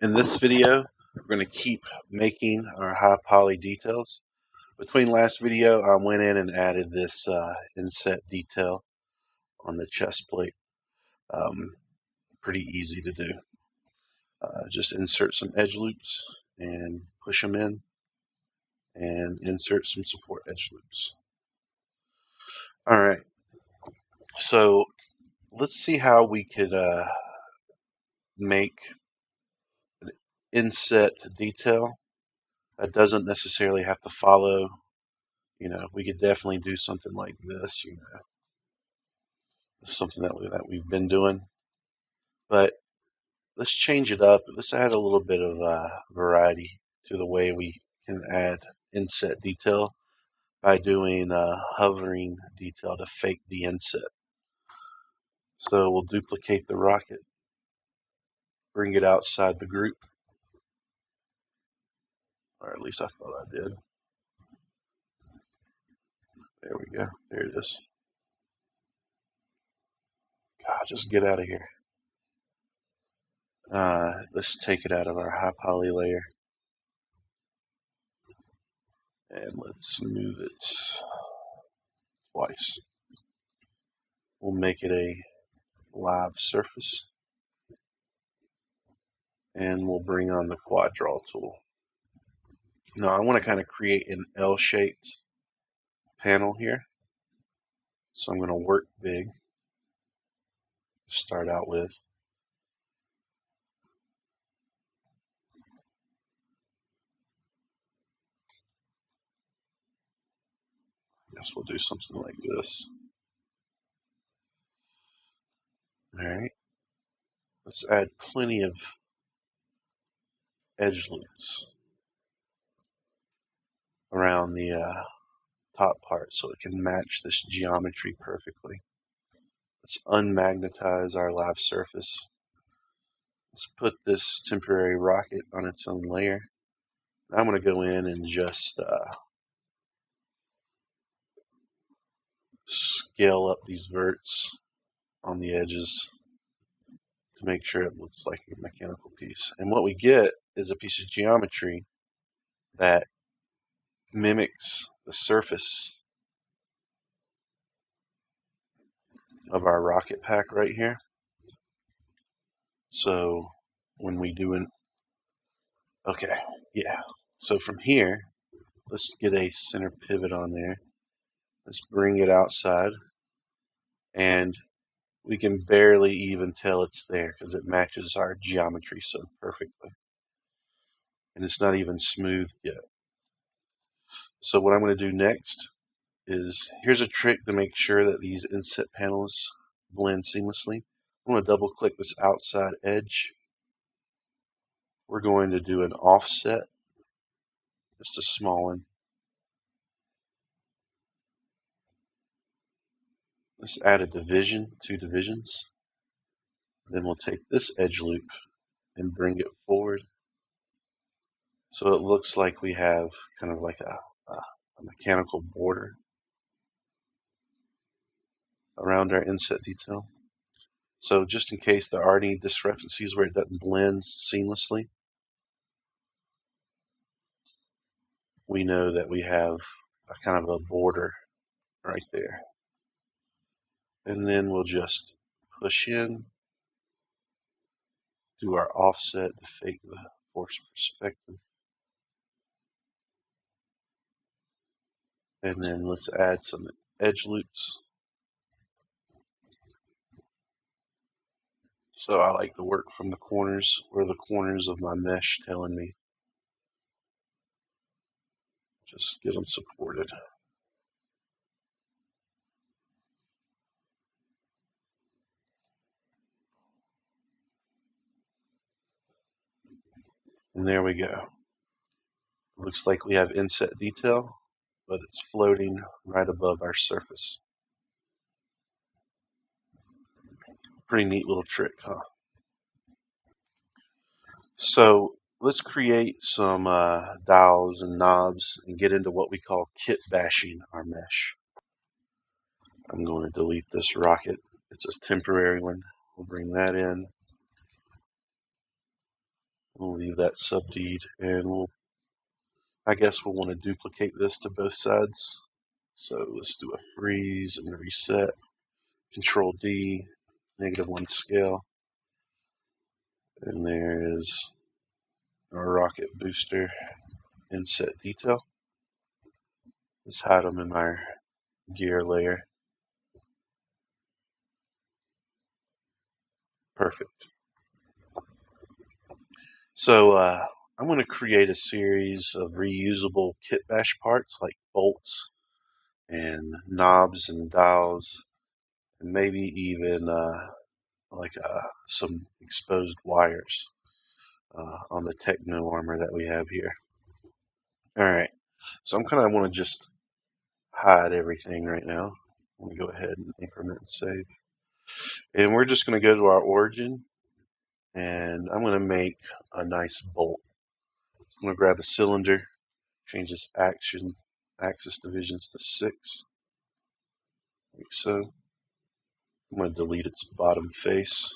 In this video, we're going to keep making our high poly details. Between last video, I went in and added this inset detail on the chest plate. Pretty easy to do. Just insert some edge loops and push them in, and insert some support edge loops. Alright, so let's see how we could make an inset detail that doesn't necessarily have to follow. We could definitely do something like this, something that we've been doing. But let's change it up. Let's add a little bit of variety to the way we can add inset detail by doing hovering detail to fake the inset. So we'll duplicate the rocket, bring it outside the group, or at least I thought I did. There we go. There it is. God, just get out of here. Let's take it out of our high poly layer, and let's move it twice. We'll make it a live surface, and we'll bring on the quad draw tool. Now I want to kind of create an L-shaped panel here, so I'm going to work big to start out with. Guess we'll do something like this. Alright, let's add plenty of edge loops around the top part so it can match this geometry perfectly. Let's unmagnetize our live surface. Let's put this temporary rocket on its own layer. I'm going to go in and just scale up these verts on the edges to make sure it looks like a mechanical piece. And what we get is a piece of geometry that mimics the surface of our rocket pack right here. So when we do so from here, let's get a center pivot on there. Let's bring it outside, and we can barely even tell it's there because it matches our geometry so perfectly. And it's not even smoothed yet. So what I'm going to do next is, here's a trick to make sure that these inset panels blend seamlessly. I'm going to double click this outside edge. We're going to do an offset, just a small one. Let's add a division, 2 divisions. Then we'll take this edge loop and bring it forward so it looks like we have kind of like a mechanical border around our inset detail. So just in case there are any discrepancies where it doesn't blend seamlessly, we know that we have a kind of a border right there. And then we'll just push in, do our offset to fake the force perspective. And then let's add some edge loops. So I like to work from the corners, where the corners of my mesh telling me. Just get them supported. And there we go. Looks like we have inset detail, but it's floating right above our surface. Pretty neat little trick, huh? So let's create some dials and knobs and get into what we call kit bashing our mesh. I'm going to delete this rocket. It's a temporary one. We'll bring that in. We'll leave that subdeed, and I guess we'll want to duplicate this to both sides. So let's do a freeze and reset. Control D, -1 scale. And there is our rocket booster inset detail. Let's hide them in our gear layer. Perfect. So I'm going to create a series of reusable kit bash parts like bolts and knobs and dials, and maybe even some exposed wires on the Techno armor that we have here. Alright, so I'm kind of want to just hide everything right now. I'm going to go ahead and increment and save. And we're just going to go to our origin, and I'm going to make a nice bolt. I'm going to grab a cylinder, change this axis divisions to 6, like so. I'm going to delete its bottom face.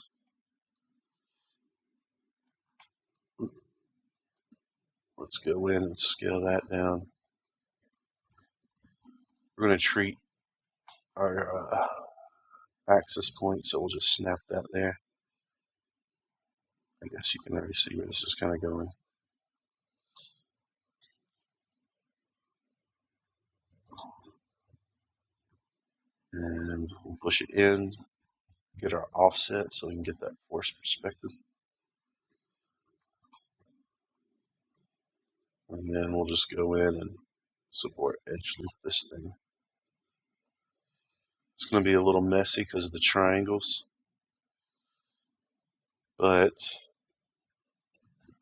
Let's go in and scale that down. We're going to treat our axis point, so we'll just snap that there. I guess you can already see where this is kind of going. And we'll push it in, get our offset so we can get that force perspective. And then we'll just go in and support edge loop this thing. It's going to be a little messy because of the triangles, but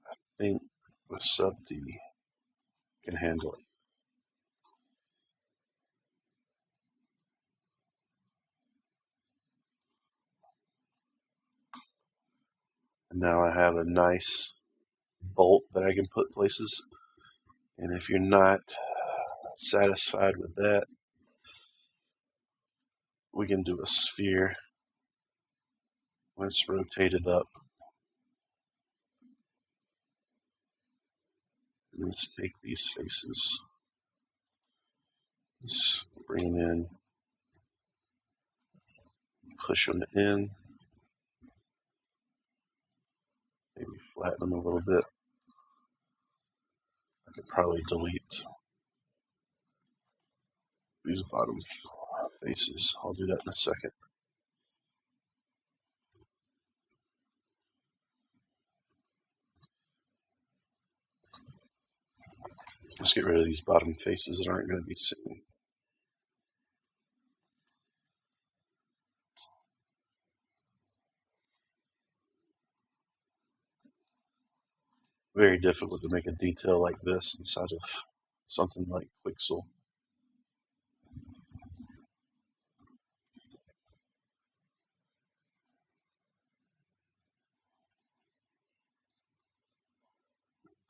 I think the sub D can handle it. And now I have a nice bolt that I can put places. And if you're not satisfied with that, we can do a sphere. Let's rotate it up. And let's take these faces. Let's bring them in. Push them in. Maybe flatten them a little bit. I could probably delete these bottom faces. I'll do that in a second. Let's get rid of these bottom faces that aren't going to be seen. Very difficult to make a detail like this inside of something like Quixel.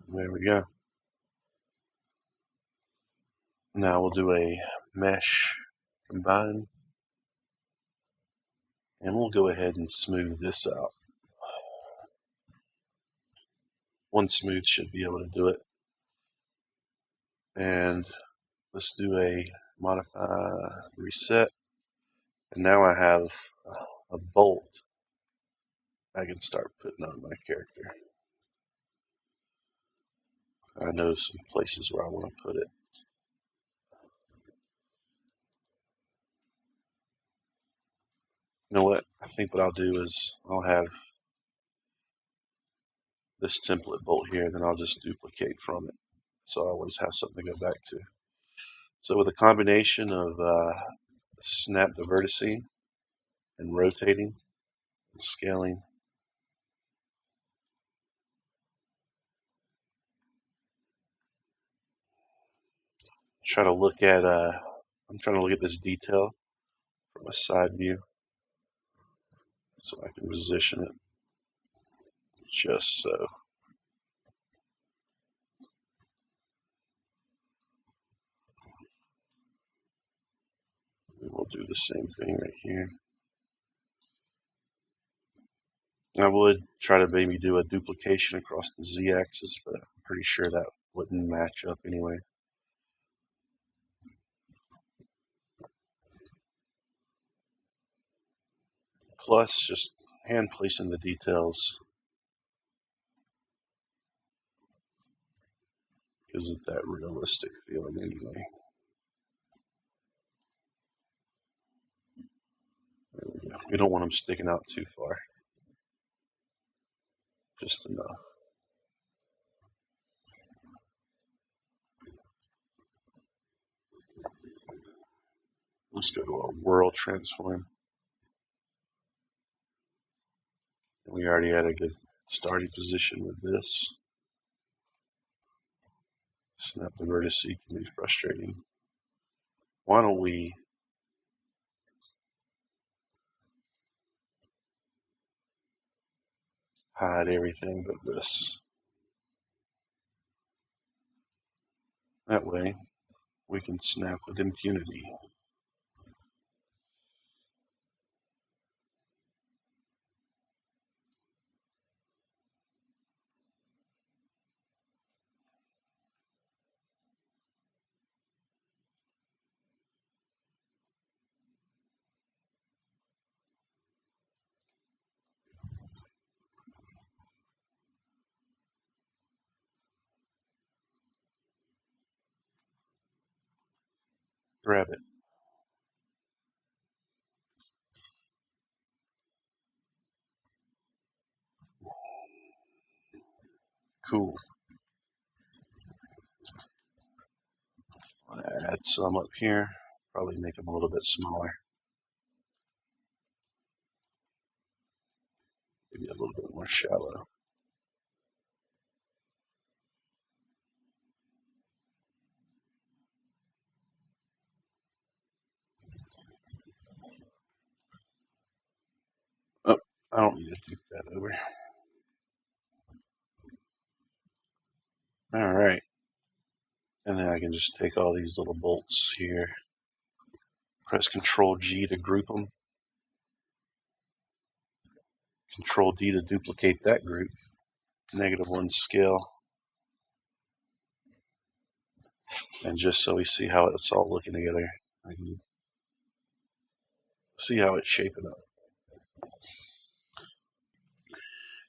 There we go. Now we'll do a mesh combine, and we'll go ahead and smooth this out. One smooth should be able to do it. And let's do a modify reset. And now I have a bolt I can start putting on my character. I know some places where I want to put it. You know what? I think what I'll do is I'll have this template bolt here, and then I'll just duplicate from it. So I always have something to go back to. So with a combination of snap to verticing and rotating and scaling, try to look at I'm trying to look at this detail from a side view so I can position it just so. And we'll do the same thing right here. I would try to maybe do a duplication across the z-axis, but I'm pretty sure that wouldn't match up anyway. Plus, just hand placing the details gives it that realistic feeling anyway. There we go. We don't want them sticking out too far. Just enough. Let's go to our world transform. We already had a good starting position with this. Snap the vertex can be frustrating. Why don't we hide everything but this? That way we can snap with impunity. Grab it. Cool. I'm gonna add some up here. Probably make them a little bit smaller. Maybe a little bit more shallow. Oh, I don't need to do that over. All right. And then I can just take all these little bolts here. Press Control G to group them. Control D to duplicate that group. -1 scale. And just so we see how it's all looking together, I can see how it's shaping up.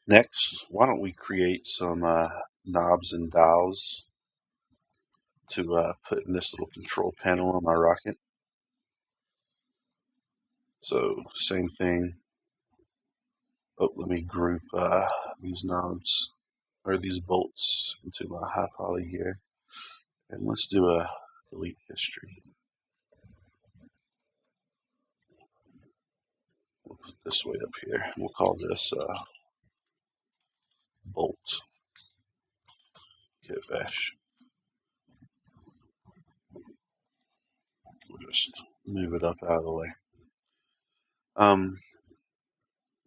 Next, why don't we create some knobs and dials to put in this little control panel on my rocket. So same thing. Oh, let me group these knobs or these bolts into my high poly here. And let's do a delete history. We'll put this way up here. We'll call this bolt kit bash. We'll just move it up out of the way.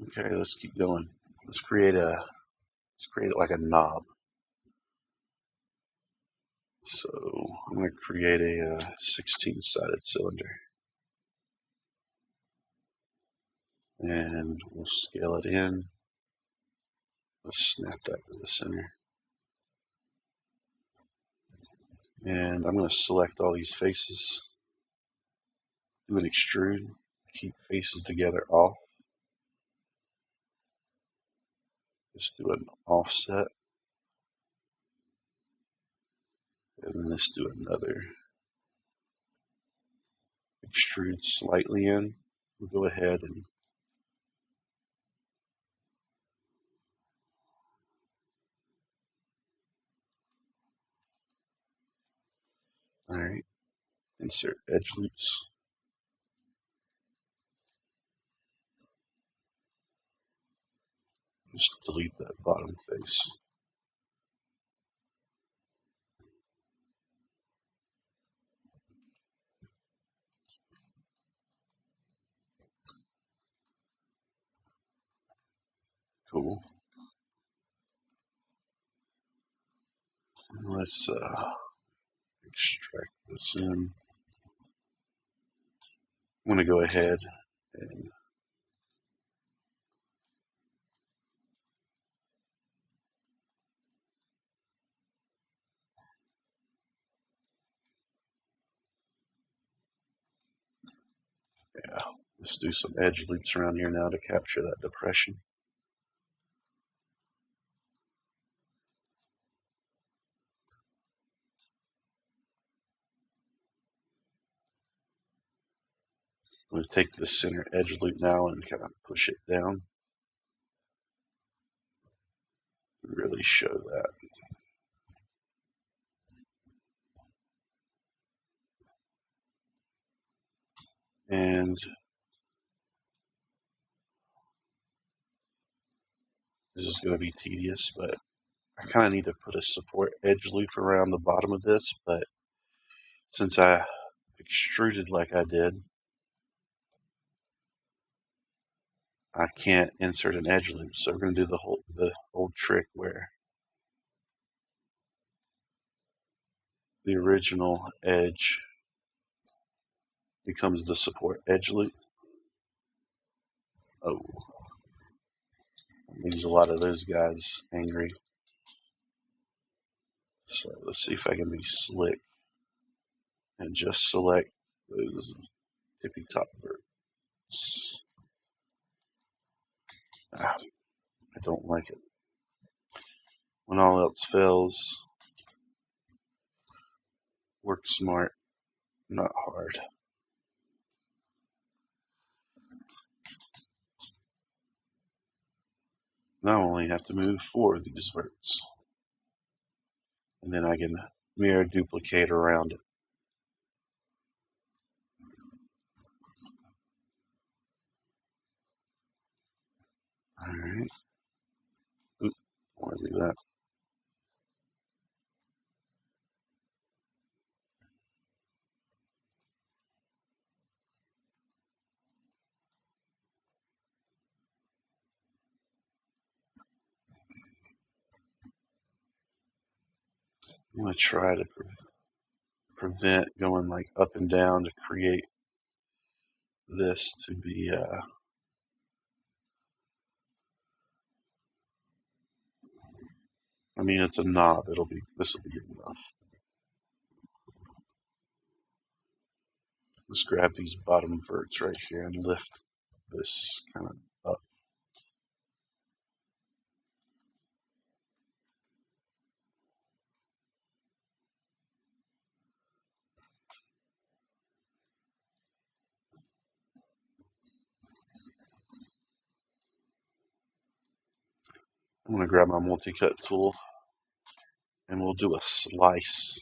Okay, let's keep going. Let's create it like a knob. So I'm going to create a 16-sided cylinder. And we'll scale it in. Let's snap that to the center. And I'm going to select all these faces. Do an extrude. Keep faces together off. Just do an offset. And then let's do another extrude slightly in. We'll go ahead and alright, insert edge loops. Just delete that bottom face. Cool. Let's extract this in. I'm going to go ahead and Let's do some edge loops around here now to capture that depression. I'm going to take the center edge loop now and kind of push it down. Really show that. And this is going to be tedious, but I kind of need to put a support edge loop around the bottom of this, but since I extruded like I did, I can't insert an edge loop, so we're going to do the old trick where the original edge becomes the support edge loop. Oh, that leaves a lot of those guys angry. So let's see if I can be slick and just select those tippy top verts. I don't like it. When all else fails, work smart, not hard. Now I only have to move 4 of these verts. And then I can mirror duplicate around it. Alright. Oop, I want to do that. I'm going to try to prevent going like up and down to create this to be I mean, it's a knob. This will be good enough. Let's grab these bottom verts right here and lift this kind of up. I'm going to grab my multi-cut tool and we'll do a slice.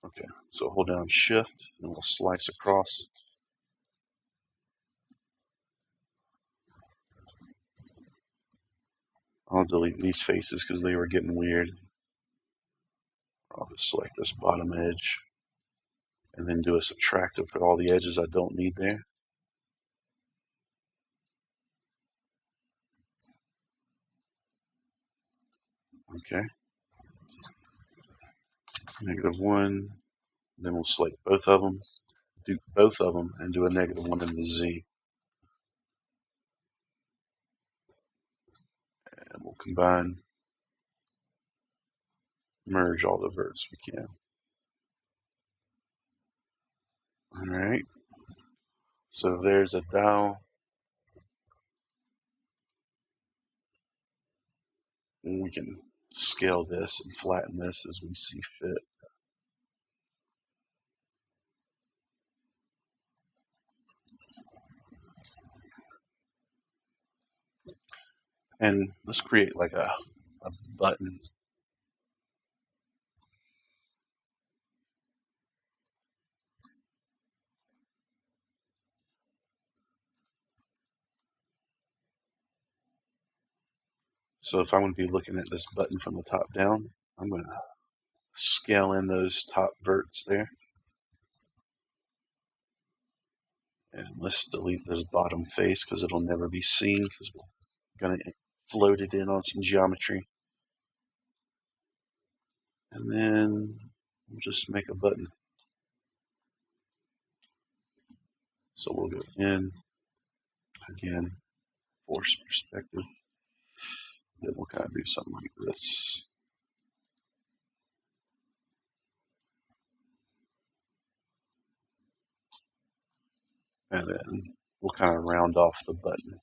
Okay, so hold down shift and we'll slice across. I'll delete these faces because they were getting weird. I'll just select this bottom edge and then do a subtractive for all the edges I don't need there. Okay. -1, then we'll select both of them, do both of them, and do a -1 in the Z. And we'll combine, merge all the verts we can. Alright, so there's a dowel. And we can scale this and flatten this as we see fit. And let's create like a button. So if I'm going to be looking at this button from the top down, I'm going to scale in those top verts there. And let's delete this bottom face because it'll never be seen because we're going to float it in on some geometry. And then we'll just make a button. So we'll go in, again, force perspective. Then we'll kind of do something like this. and then we'll kind of round off the button.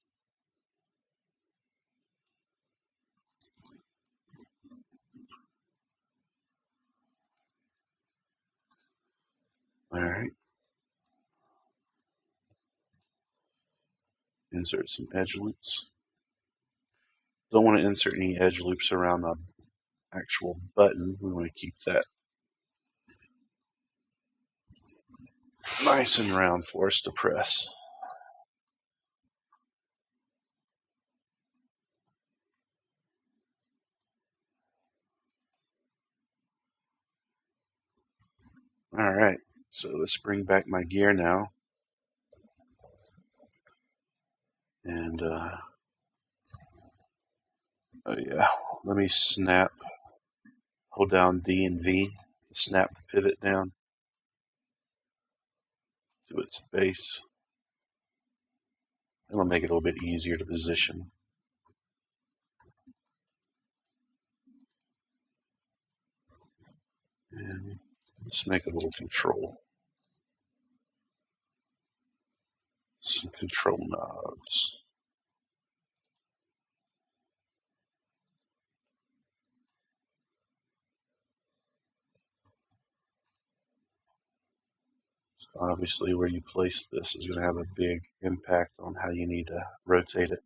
All right. Insert some edge loops. Don't want to insert any edge loops around the actual button. We want to keep that nice and round for us to press. All right, so let's bring back my gear now. And, oh yeah, let me snap, hold down D and V, snap the pivot down to its base. It'll make it a little bit easier to position. And let's make a little control. Some control knobs. So obviously where you place this is going to have a big impact on how you need to rotate it.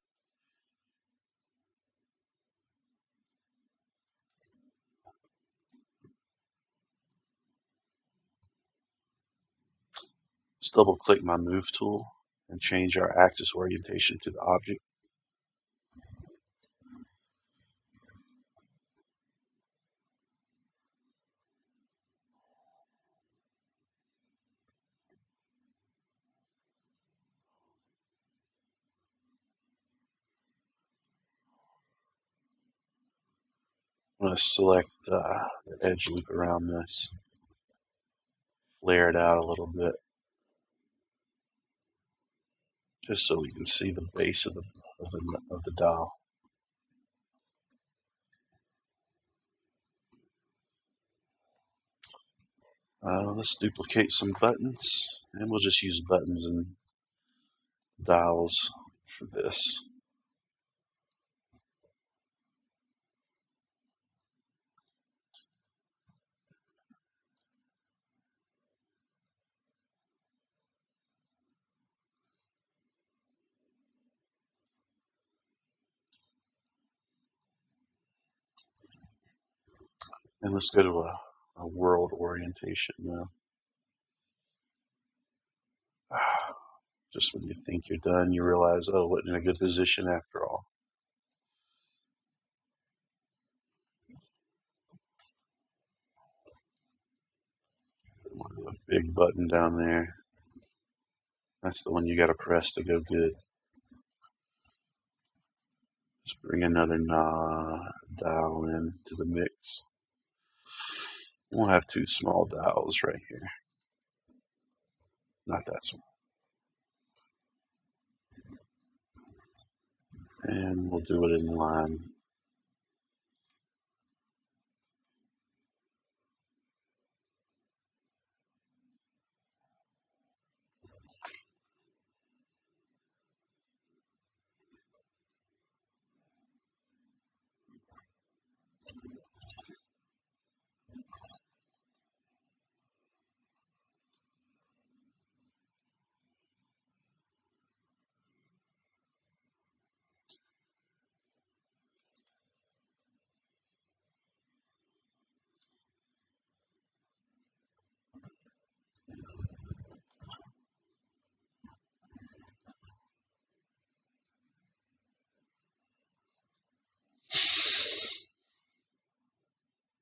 Let's double click my move tool and change our axis orientation to the object. I'm going to select the edge loop around this, flare it out a little bit, just so we can see the base of the dial. Let's duplicate some buttons, and we'll just use buttons and dials for this. And let's go to a world orientation now. Just when you think you're done, you realize, oh, wasn't in a good position after all. A big button down there. That's the one you got to press to go good. Just bring another dial in to the mix. We'll have two small dials right here. Not that small. And we'll do it in line.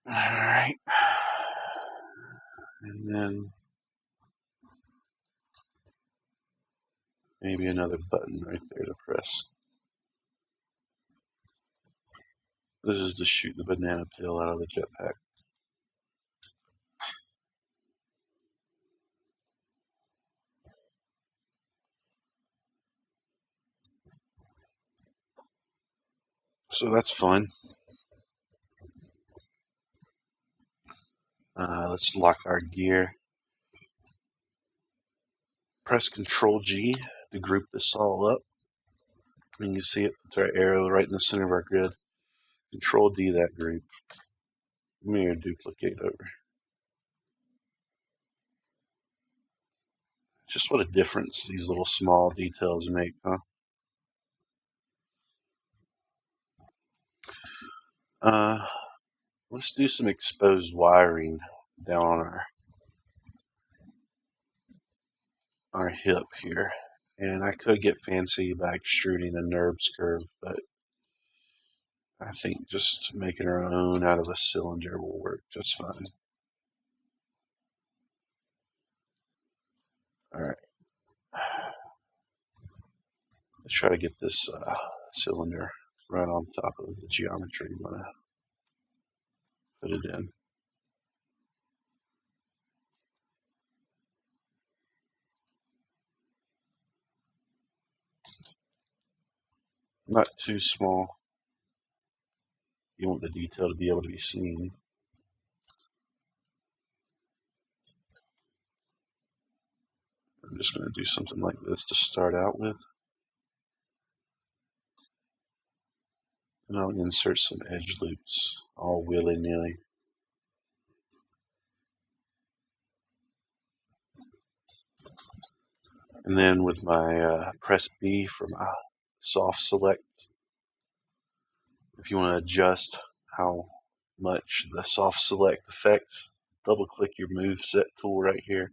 All right. And then maybe another button right there to press. This is to shoot the banana peel out of the jetpack. So that's fun. Let's lock our gear. press Control G to group this all up. And you see it, it's our arrow right in the center of our grid. Control D that group. Mirror duplicate over. Just what a difference these little small details make, huh? Let's do some exposed wiring down on our hip here. And I could get fancy by extruding a NURBS curve, but I think just making our own out of a cylinder will work just fine. Alright. Let's try to get this cylinder right on top of the geometry I'm going to put it in. Not too small. You want the detail to be able to be seen. I'm just going to do something like this to start out with. And I'll insert some edge loops all willy-nilly. And then with my press B for my soft select, if you want to adjust how much the soft select affects, double click your move set tool right here.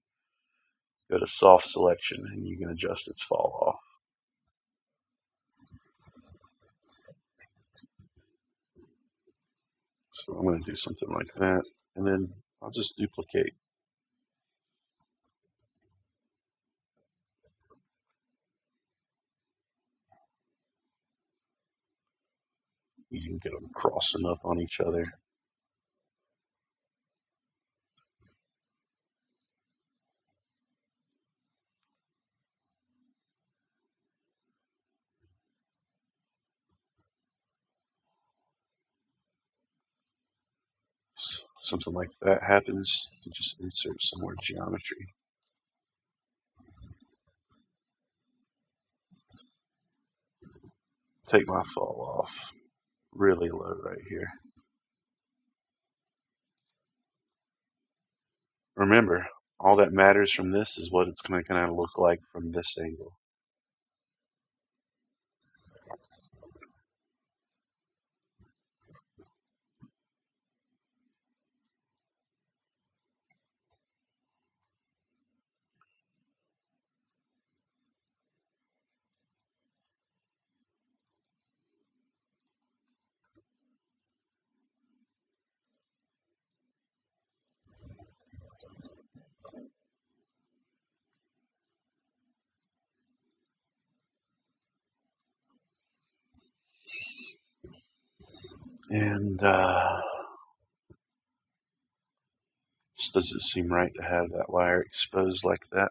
Go to soft selection and you can adjust its fall off. So I'm going to do something like that, and then I'll just duplicate. You can get them crossing up on each other. Something like that happens, you just insert some more geometry. Take my fall off really low right here. Remember, all that matters from this is what it's going to kind of look like from this angle. And just doesn't seem right to have that wire exposed like that.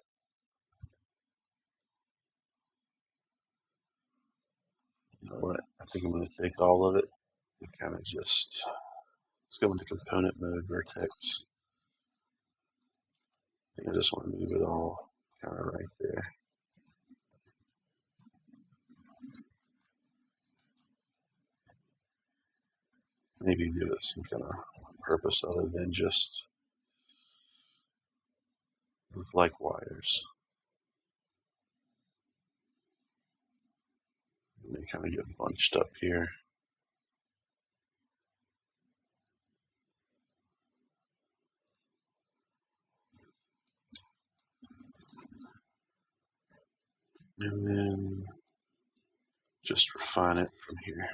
You know what? I think I'm going to take all of it and kind of just, let's go into component mode, vertex. I think I just want to move it all kind of right there. Maybe give it some kind of purpose other than just like wires. They kind of get bunched up here. And then just refine it from here.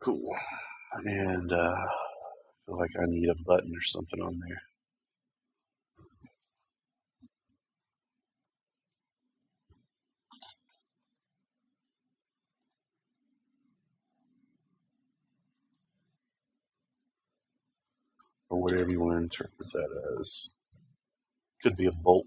Cool. And feel like I need a button or something on there. Or whatever you want to interpret that as. Could be a bolt.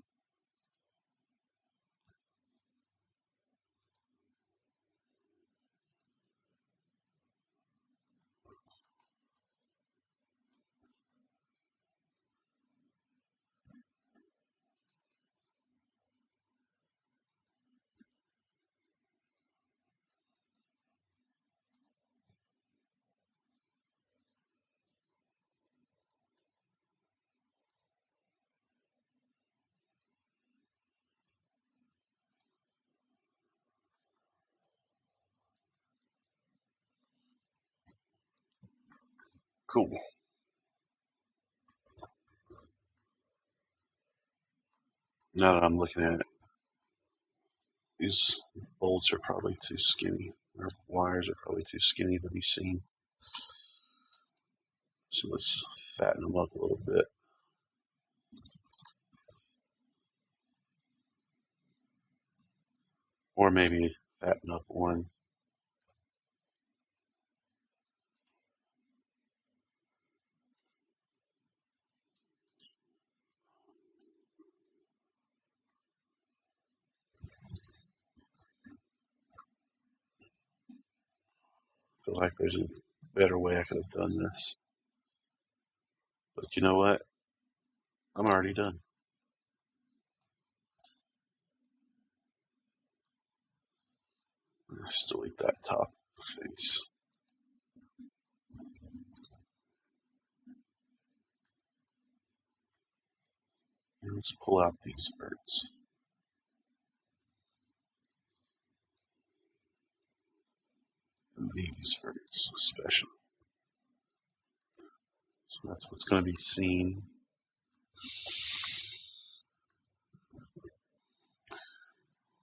Cool. Now that I'm looking at it, these bolts are probably too skinny. Or wires are probably too skinny to be seen. So let's fatten them up a little bit. Or maybe fatten up one. I feel like there's a better way I could have done this. But you know what? I'm already done. Let's delete that top face. And let's pull out these birds. And these birds especially. So that's what's going to be seen.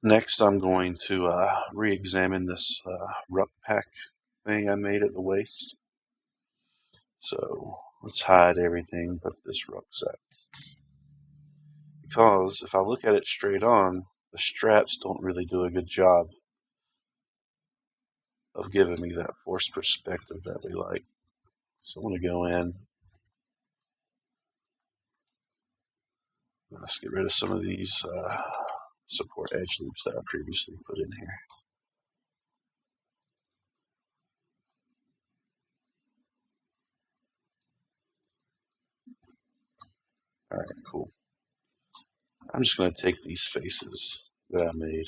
Next, I'm going to re-examine this ruck pack thing I made at the waist. So let's hide everything but this rucksack. Because if I look at it straight on, the straps don't really do a good job of giving me that forced perspective that we like. So I want to go in. Let's get rid of some of these support edge loops that I previously put in here. Alright, cool. I'm just going to take these faces that I made.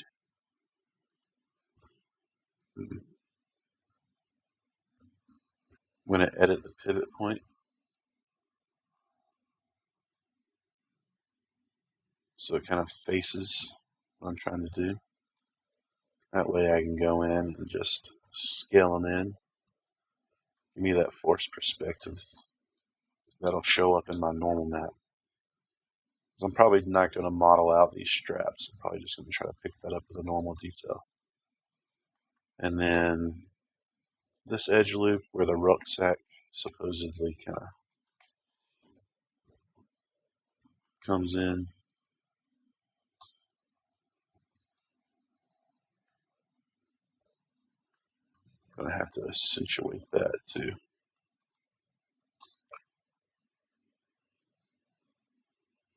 I'm going to edit the pivot point. So it kind of faces what I'm trying to do. That way I can go in and just scale them in. Give me that forced perspective that'll show up in my normal map. I'm probably not going to model out these straps. I'm probably just going to try to pick that up with a normal detail. And then this edge loop where the rucksack supposedly kind of comes in. I'm going to have to accentuate that too.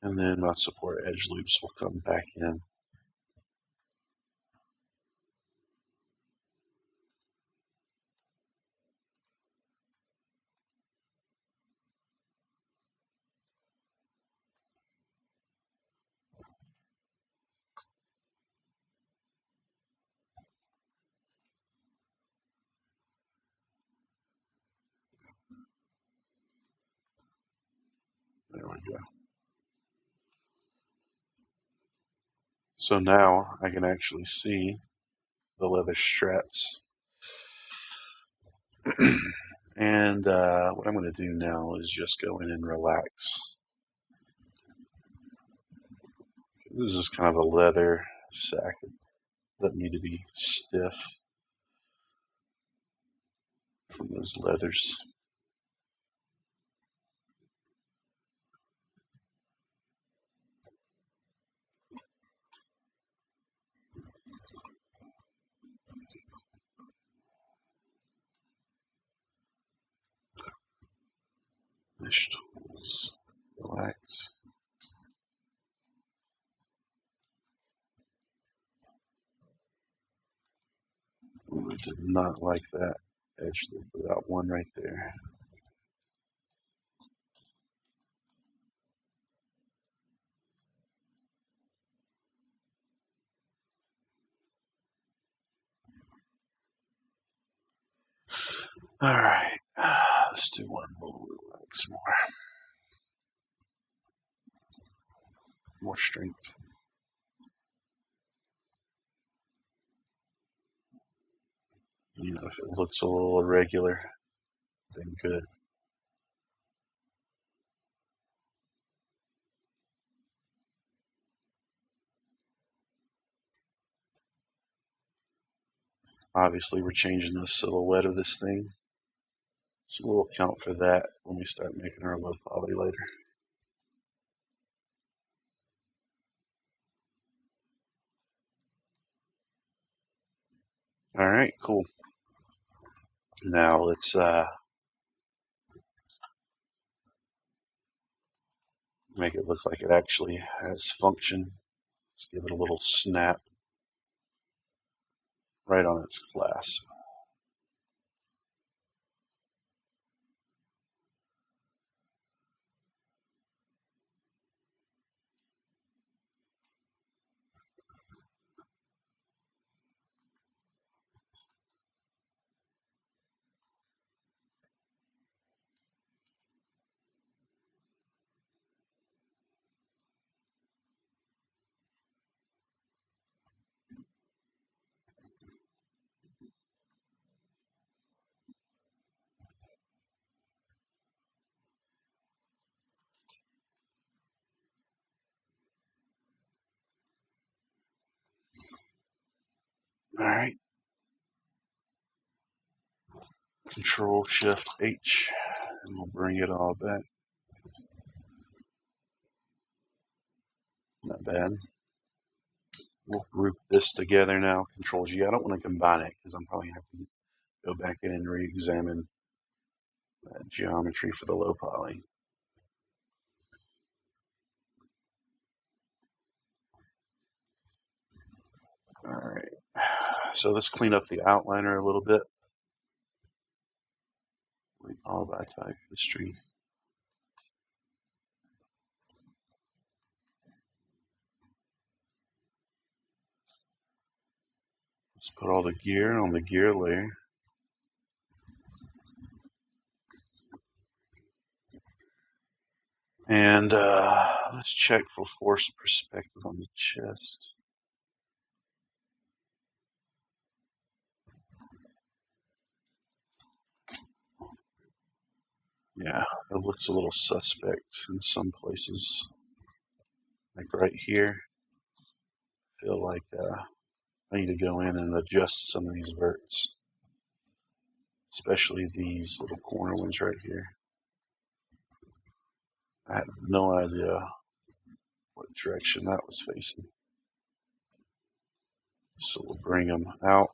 And then my support edge loops will come back in. There we go. So now I can actually see the leather straps. And what I'm going to do now is just go in and relax. This is kind of a leather sack. It doesn't need to be stiff from those leathers. Mesh tools. Relax. Ooh, I did not like that edge loop without one right there. Alright, let's do one more. Relax more. More strength. You know, if it looks a little irregular, then good. Obviously, we're changing the silhouette of this thing, so we'll account for that when we start making our low poly later. Alright, cool. Now let's make it look like it actually has function. Let's give it a little snap right on its clasp. Alright. Control Shift H, and we'll bring it all back. Not bad. We'll group this together now. Control G. I don't want to combine it because I'm probably going to have to go back in and re-examine that geometry for the low poly. Alright. So let's clean up the outliner a little bit. All by type history. Let's put all the gear on the gear layer. And let's check for force perspective on the chest. Yeah, it looks a little suspect in some places. Like right here, I feel like I need to go in and adjust some of these verts. Especially these little corner ones right here. I have no idea what direction that was facing. So we'll bring them out,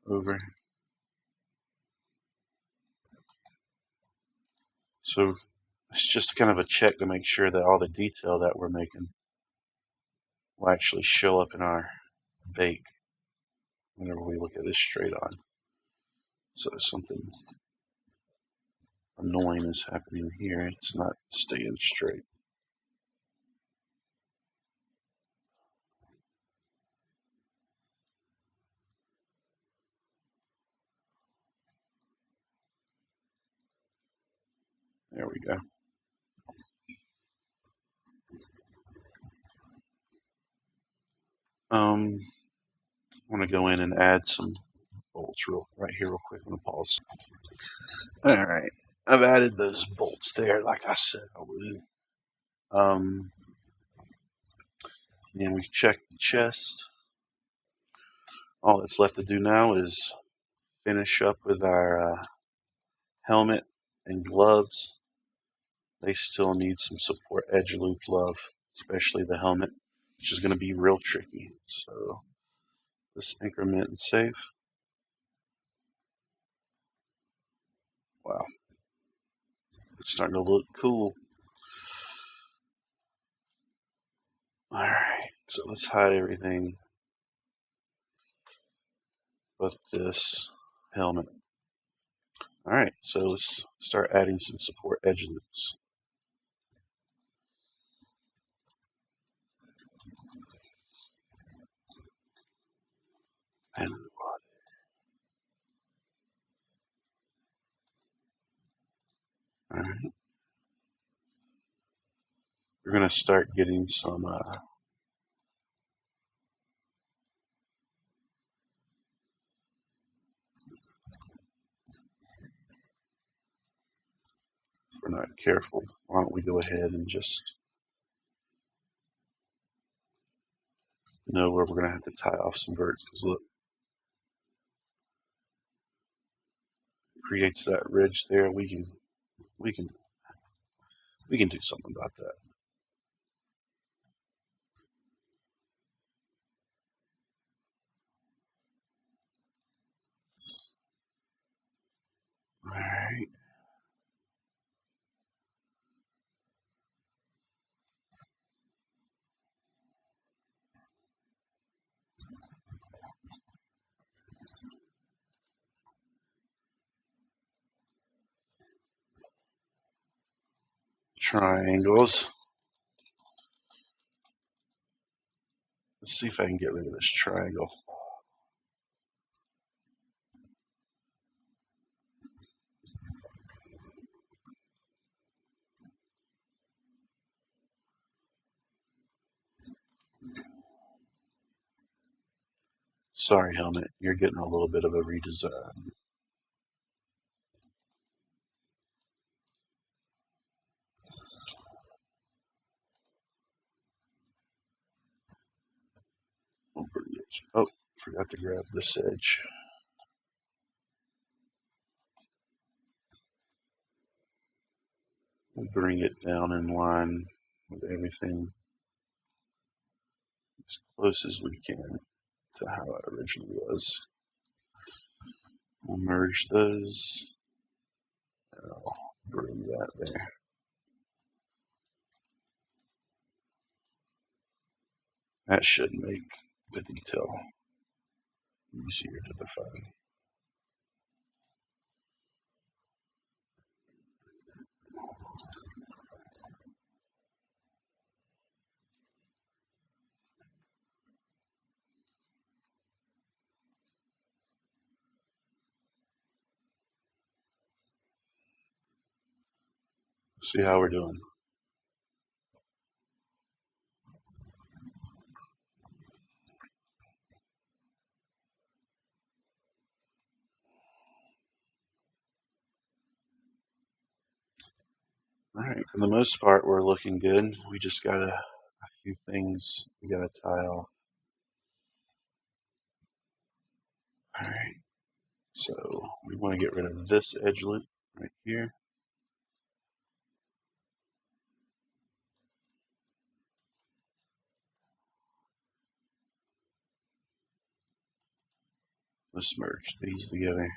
over. So it's just kind of a check to make sure that all the detail that we're making will actually show up in our bake whenever we look at this straight on. So if something annoying is happening here, it's not staying straight. There we go. I want to go in and add some bolts right here real quick. I'm going to pause. All right. I've added those bolts there like I said I would. And we check the chest. All that's left to do now is finish up with our helmet and gloves. They still need some support edge loop love, especially the helmet, which is going to be real tricky. So let's increment and save. Wow. It's starting to look cool. Alright, so let's hide everything but this helmet. Alright, so let's start adding some support edgelets. And alright, we're going to start getting some if we're not careful, why don't we go ahead and just know where we're going to have to tie off some verts, because look, it creates that ridge there. We can do something about that. Alright. Triangles. Let's see if I can get rid of this triangle. Sorry, helmet, you're getting a little bit of a redesign. Oh, forgot to grab this edge. We'll bring it down in line with everything as close as we can to how it originally was. We'll merge those. And I'll bring that there. That should make the detail easier to define. See how we're doing. Alright, for the most part, we're looking good. We just got a few things we got to tie off. Alright, so we want to get rid of this edgelet right here. Let's merge these together.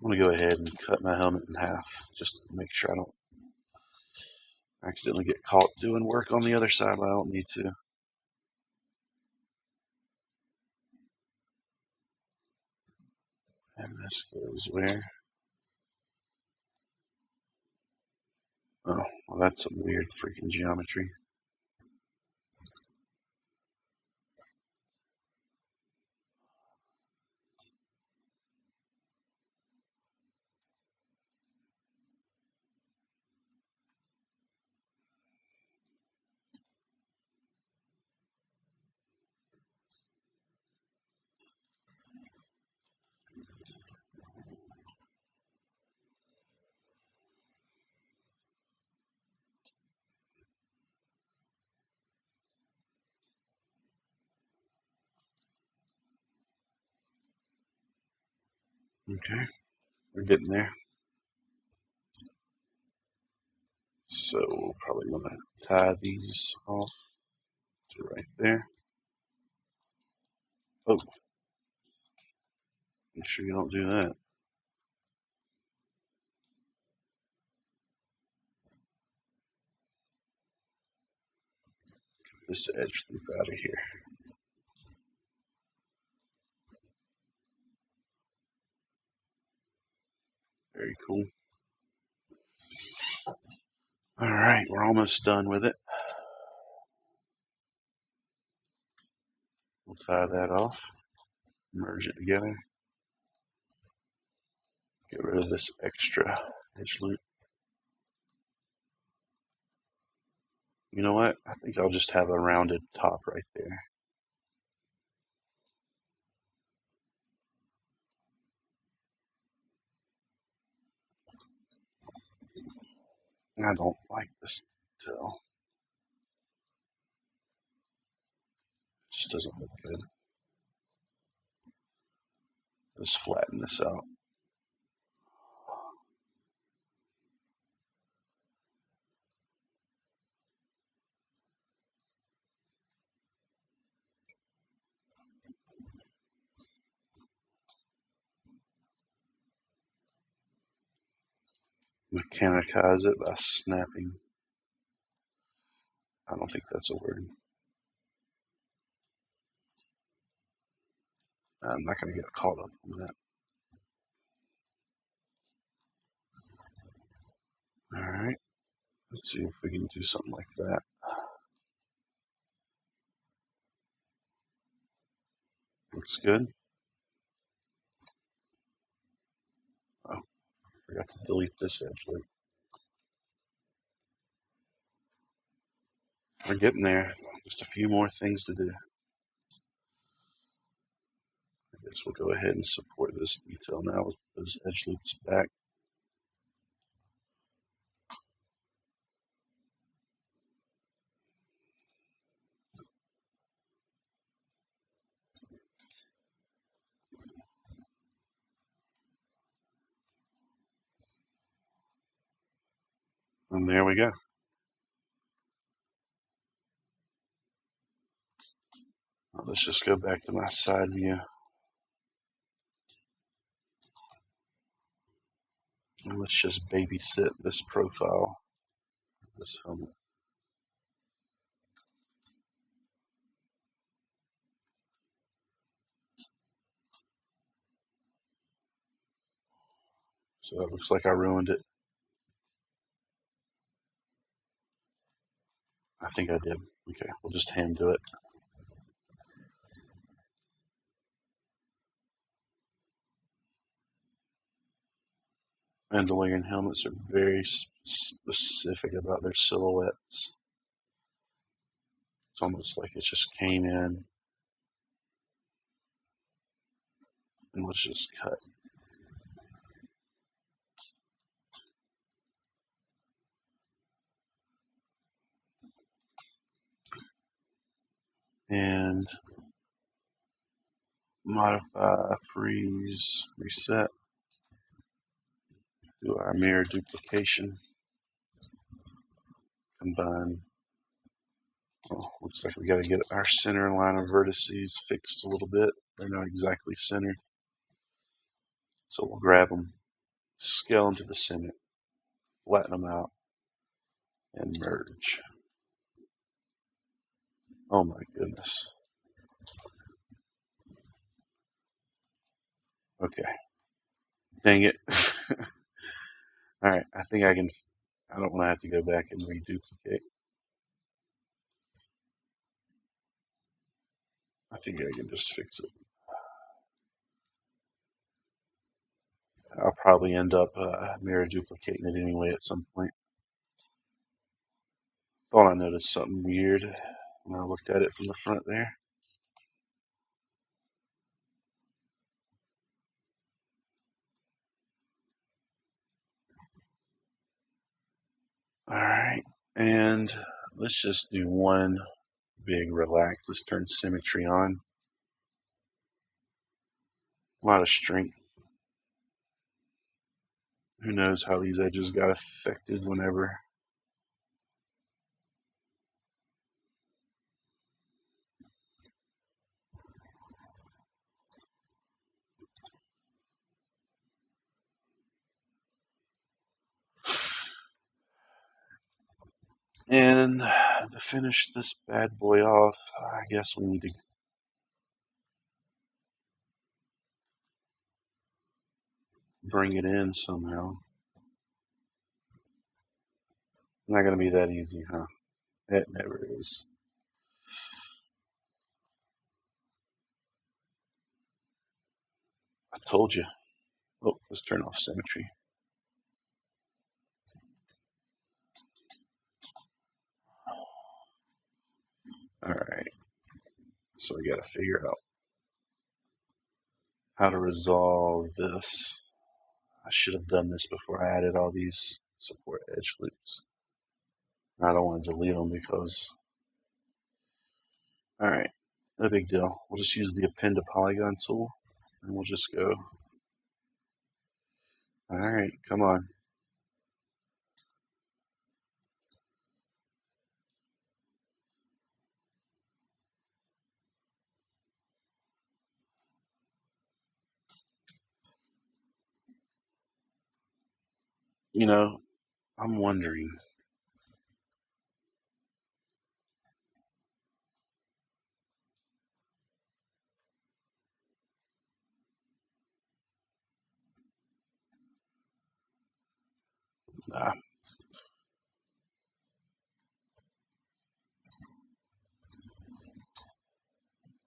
I'm going to go ahead and cut my helmet in half just to make sure I don't accidentally get caught doing work on the other side when I don't need to. And this goes where? Oh, well, that's some weird freaking geometry. Okay, we're getting there. So we'll probably want to tie these off to right there. Oh, make sure you don't do that. this edge loop out of here. Very cool. All right, we're almost done with it. We'll tie that off, merge it together, get rid of this extra edge loop. You know what? I think I'll just have a rounded top right there. I don't like this detail. It just doesn't look good. Let's flatten this out. Mechanicize it by snapping. I don't think that's a word. I'm not going to get caught up on that. Alright, let's see if we can do something like that. Looks good. Oh, forgot to delete this edge loop. We're getting there. Just a few more things to do. I guess we'll go ahead and support this detail now with those edge loops back. And there we go. Now let's just go back to my side view. And let's just babysit this profile, this helmet. So it looks like I ruined it. I think I did. Okay, we'll just hand do it. Mandalorian helmets are very specific about their silhouettes. It's almost like it just came in. And let's just cut. And modify, freeze, reset. Do our mirror duplication. Combine. Well, looks like we got to get our center line of vertices fixed a little bit. They're not exactly centered. So we'll grab them, scale them to the center, flatten them out, and merge. Oh my goodness. Okay. Dang it. Alright, I think I can. I don't want to have to go back and reduplicate. I think I can just fix it. I'll probably end up mirror duplicating it anyway at some point. Thought I noticed something weird when I looked at it from the front there. Alright, and let's just do one big relax. Let's turn symmetry on. A lot of strength. Who knows how these edges got affected whenever. And to finish this bad boy off, I guess we need to bring it in somehow. Not going to be that easy, huh? It never is. I told you. Oh, let's turn off symmetry. Alright, so we got to figure out how to resolve this. I should have done this before I added all these support edge loops. I don't want to delete them because... Alright, no big deal. We'll just use the append to polygon tool and we'll just go. Alright, come on. You know, I'm wondering.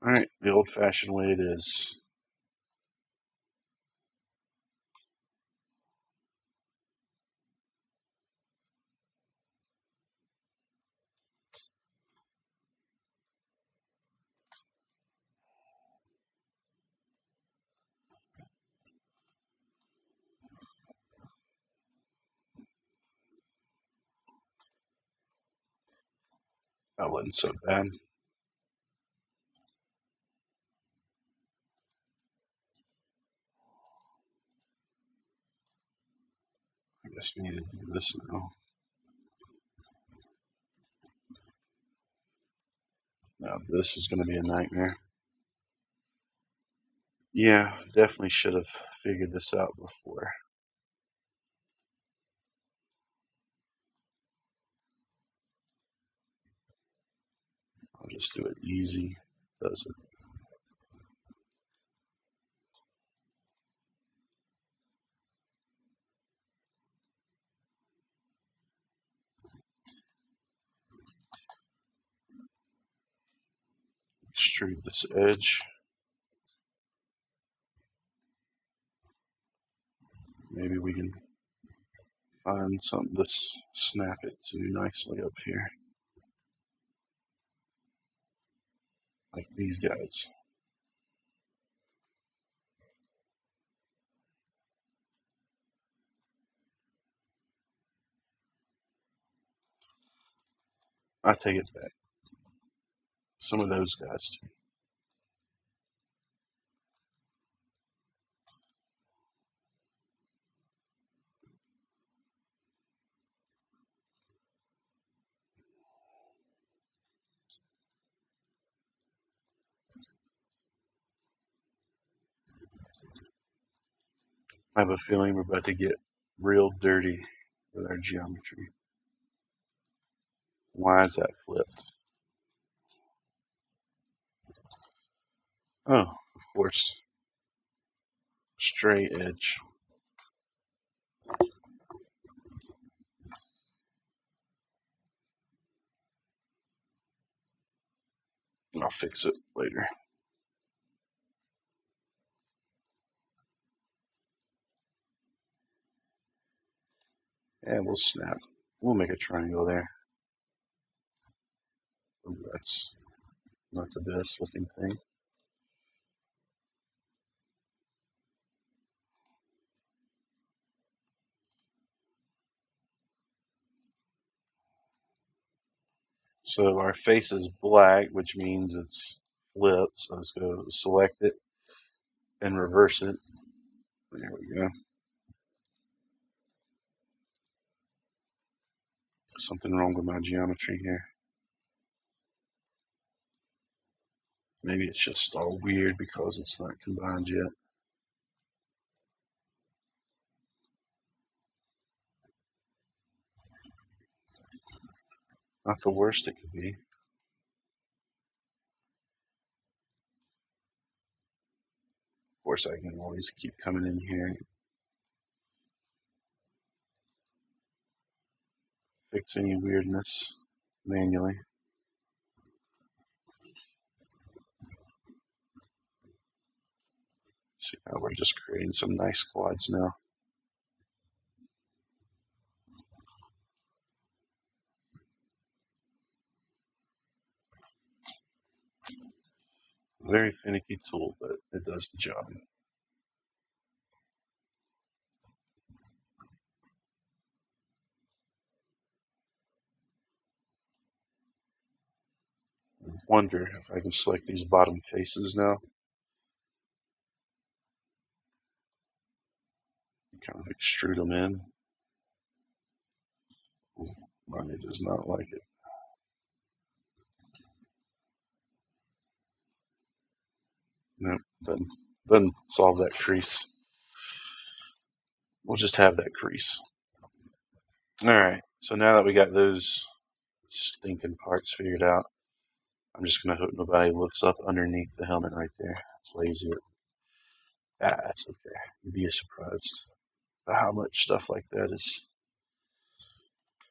Alright, the old-fashioned way it is. That wasn't so bad. I guess we need to do this now. Now this is going to be a nightmare. Yeah, definitely should have figured this out before. I'll just do it easy. Does it? Extrude this edge. Maybe we can find something to snap it to nicely up here. Like these guys. I take it back. Some of those guys too. I have a feeling we're about to get real dirty with our geometry. Why is that flipped? Oh, of course. Straight edge. I'll fix it later. And we'll snap. We'll make a triangle there. Ooh, that's not the best looking thing. So our face is black, which means it's flipped. So let's go select it and reverse it. There we go. Something wrong with my geometry here. Maybe it's just all weird because it's not combined yet. Not the worst it could be. Of course, I can always keep coming in here, fix any weirdness manually. See, now we're just creating some nice quads now. Very finicky tool, but it does the job. I wonder if I can select these bottom faces now. Kind of extrude them in. Money does not like it. Nope, doesn't solve that crease. We'll just have that crease. Alright, so now that we got those stinking parts figured out, I'm just going to hope nobody looks up underneath the helmet right there. It's lazy. That's okay. You'd be surprised how much stuff like that is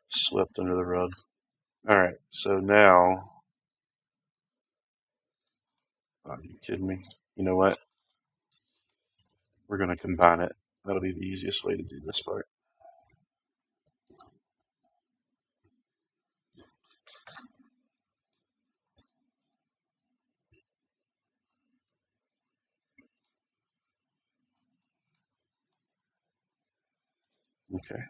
swept under the rug. Alright, so now... Are you kidding me? You know what? We're going to combine it. That'll be the easiest way to do this part. Okay.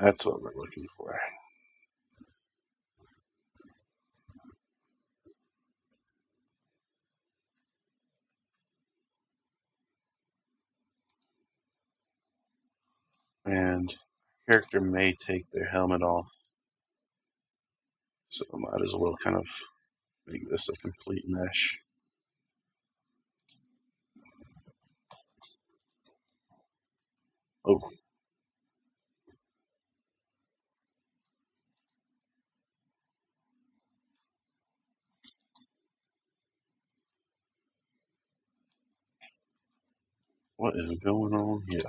That's what we're looking for. And character may take their helmet off, so I might as well kind of make this a complete mesh. Oh. What is going on here?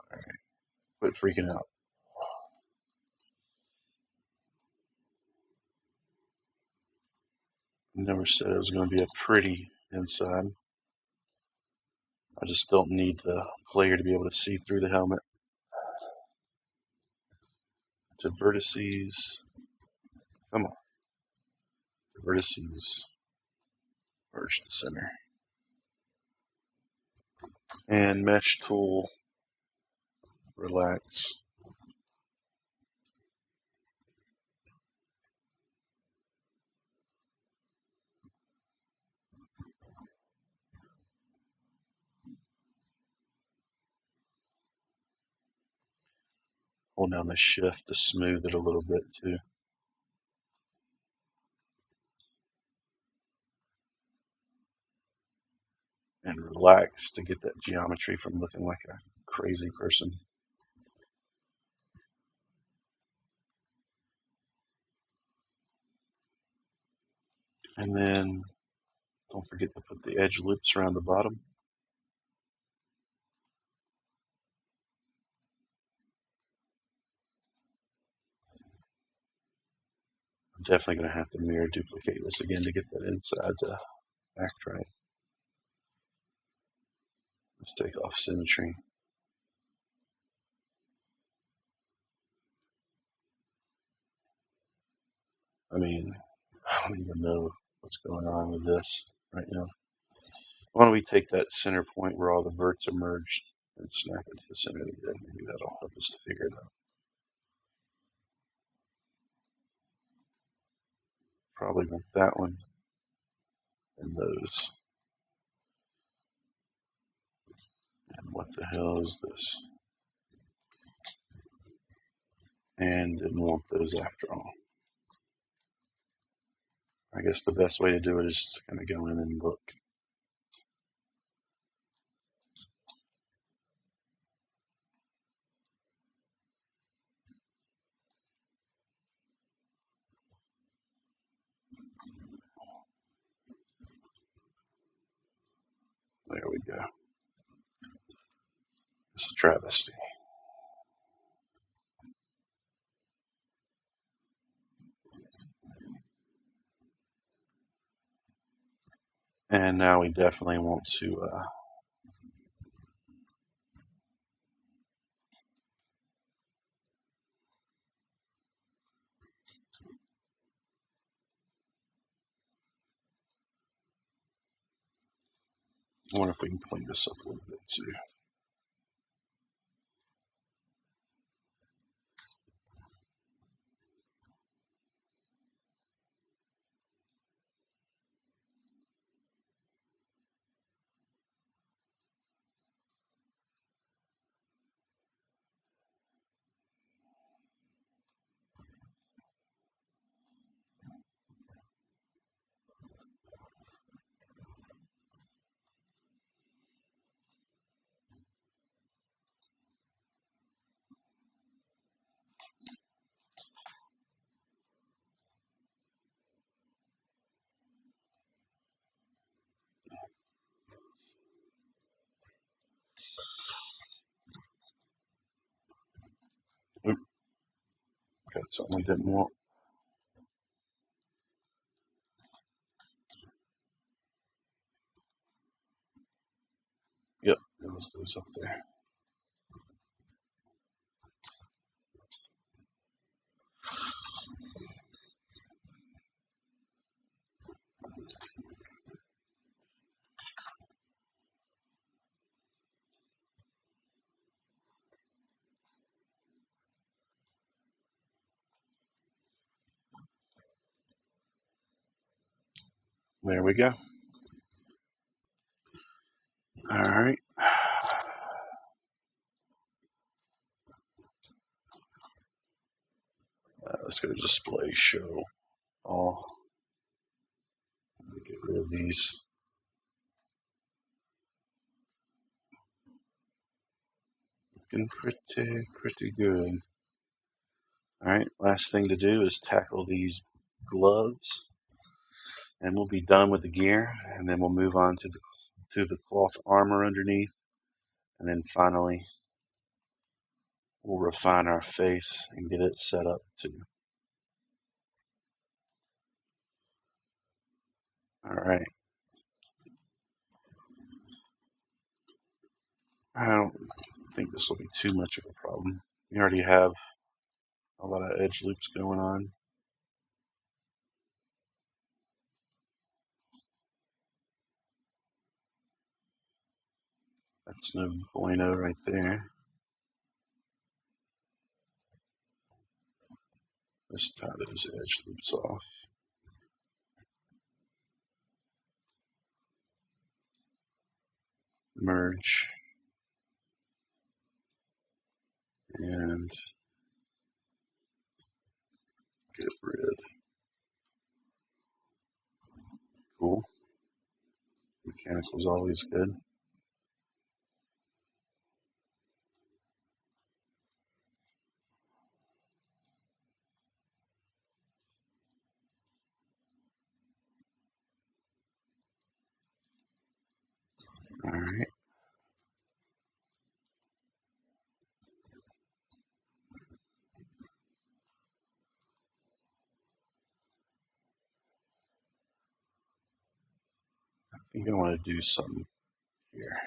Alright. Quit freaking out. I never said it was going to be a pretty inside. I just don't need the player to be able to see through the helmet. To vertices. Come on. To vertices. Merge to center. And mesh tool. Relax. Hold down the shift to smooth it a little bit too. And relax to get that geometry from looking like a crazy person. And then don't forget to put the edge loops around the bottom. I'm definitely going to have to mirror duplicate this again to get that inside to act right. Let's take off symmetry. I mean, I don't even know what's going on with this right now. Why don't we take that center point where all the verts are merged and snap it to the center of the grid? Maybe that'll help us figure it out. Probably want that one and those. What the hell is this? And didn't want those after all. I guess the best way to do it is just kind of go in and look. There we go. It's a travesty. And now we definitely want to I wonder if we can clean this up a little bit too. Oop, got something we didn't want. Yep, those goes up there. There we go. All right. Let's go to display show all. Get rid of these. Looking pretty good. All right, last thing to do is tackle these gloves, and we'll be done with the gear, and then we'll move on to the cloth armor underneath, and then finally we'll refine our face and get it set up too. All right. I don't think this will be too much of a problem. We already have a lot of edge loops going on. That's no bueno right there. Let's tie those edge loops off. Merge. And get rid. Cool. Mechanical's always good. All right. I think I want to do something here.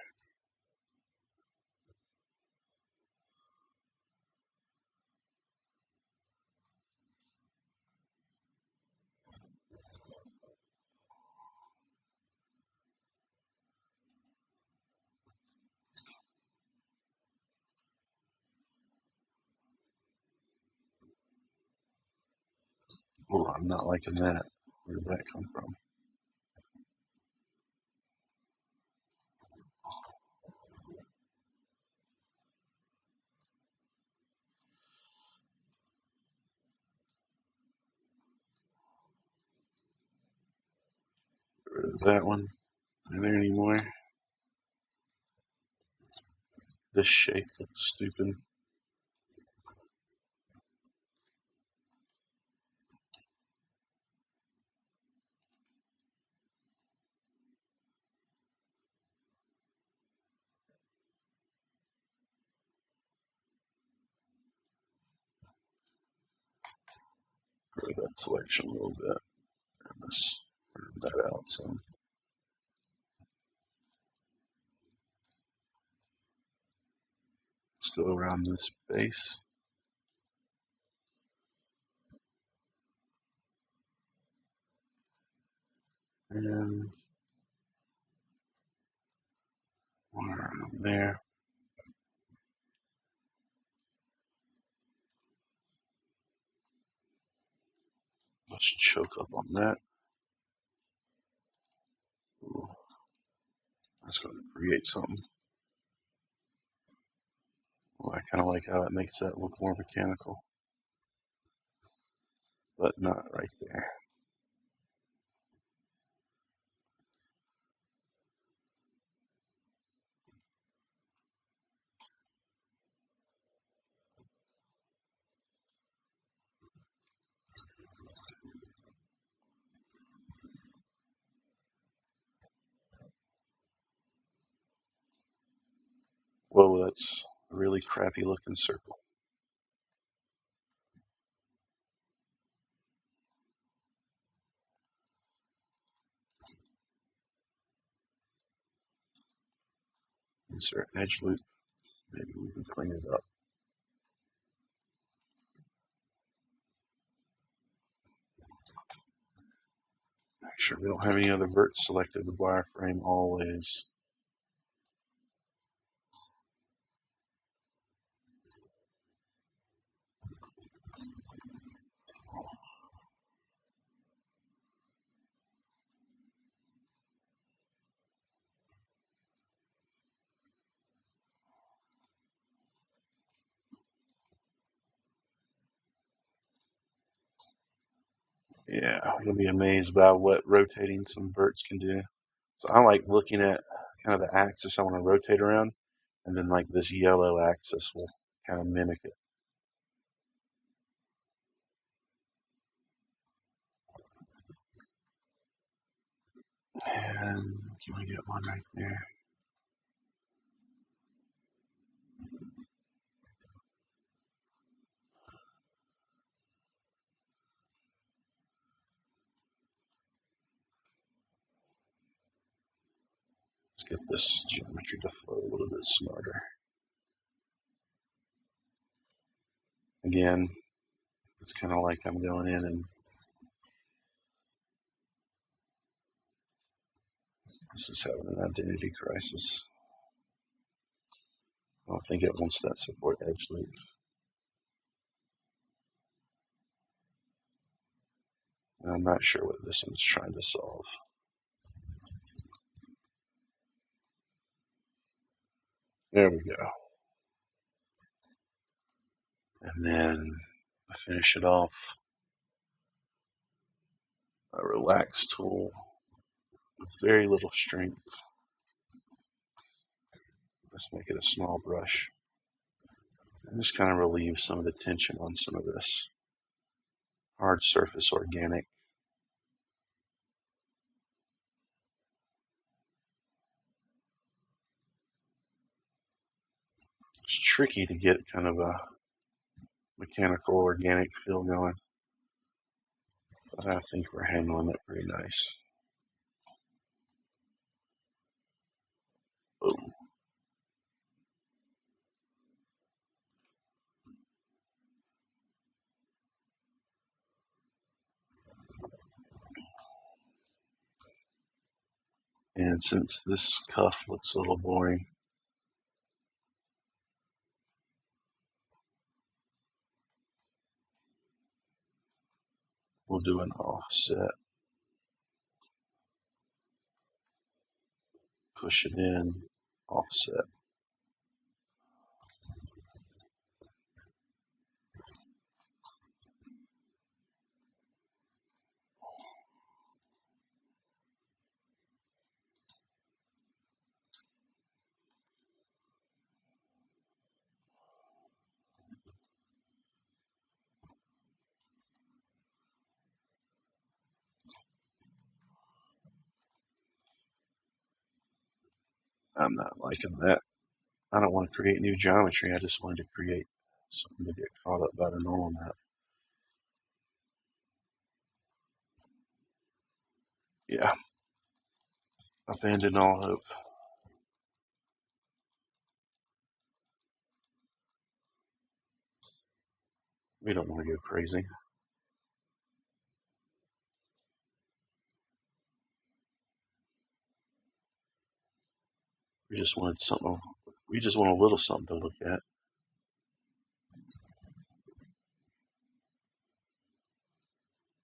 Oh, I'm not liking that. Where did that come from? that one in there anymore. This shape looks stupid. Grow that selection a little bit. And let's burn that out some. Let's go around this base. And one around there. Let's choke up on that. Ooh, that's going to create something. Well, I kind of like how it makes that look more mechanical, but not right there. Whoa, that's a really crappy looking circle. Insert edge loop. Maybe we can clean it up. Make sure we don't have any other verts selected with wireframe always. Yeah, you'll be amazed by what rotating some verts can do. So I like looking at kind of the axis I want to rotate around, and then like this yellow axis will kind of mimic it. And can we get one right there? Let's get this geometry to flow a little bit smarter. Again, it's kind of like I'm going in and this is having an identity crisis. I don't think it wants that support edge loop. And I'm not sure what this one's trying to solve. There we go. And then I finish it off. A relax tool with very little strength. Let's make it a small brush. And just kind of relieve some of the tension on some of this hard surface organic. It's tricky to get kind of a mechanical organic feel going, but I think we're handling it pretty nice. Boom. And since this cuff looks a little boring, we'll do an offset. Push it in, offset. I'm not liking that. I don't want to create new geometry. I just wanted to create something to get caught up by the normal map. Yeah. Abandon all hope. We don't want to go crazy. We just wanted something. We just want a little something to look at.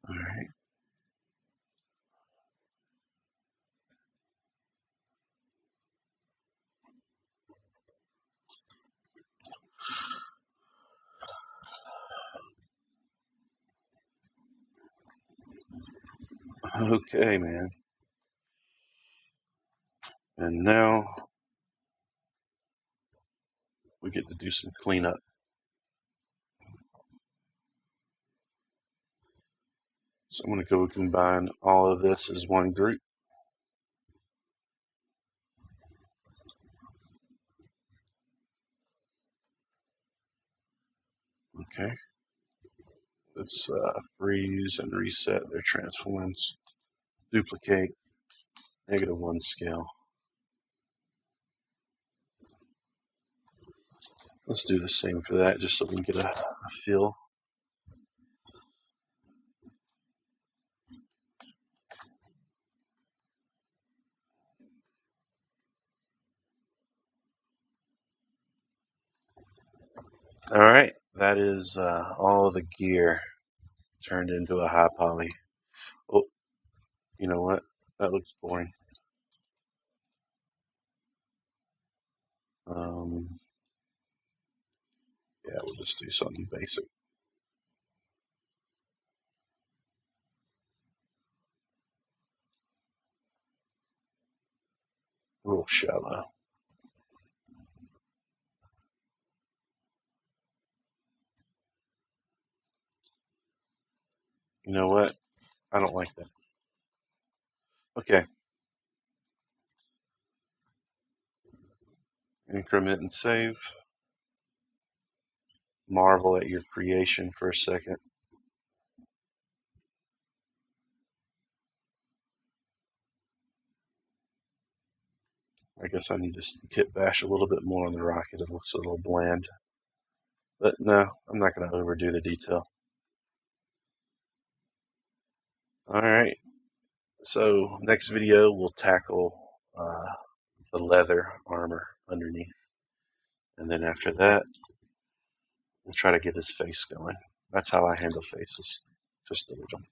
All right. Okay, man. And now we get to do some cleanup. So I'm going to go combine all of this as one group. Okay. Let's freeze and reset their transforms. Duplicate. -1 scale. Let's do the same for that just so we can get a feel. All right, that is all the gear turned into a high poly. Oh, you know what? That looks boring. Yeah, we'll just do something basic. A little shallow. You know what? I don't like that. Okay. Increment and save. Marvel at your creation for a second. I guess I need to kit bash a little bit more on the rocket. It looks a little bland. But no, I'm not going to overdo the detail. Alright, so next video we'll tackle the leather armor underneath. And then after that, we'll try to get his face going. That's how I handle faces. Just delete them.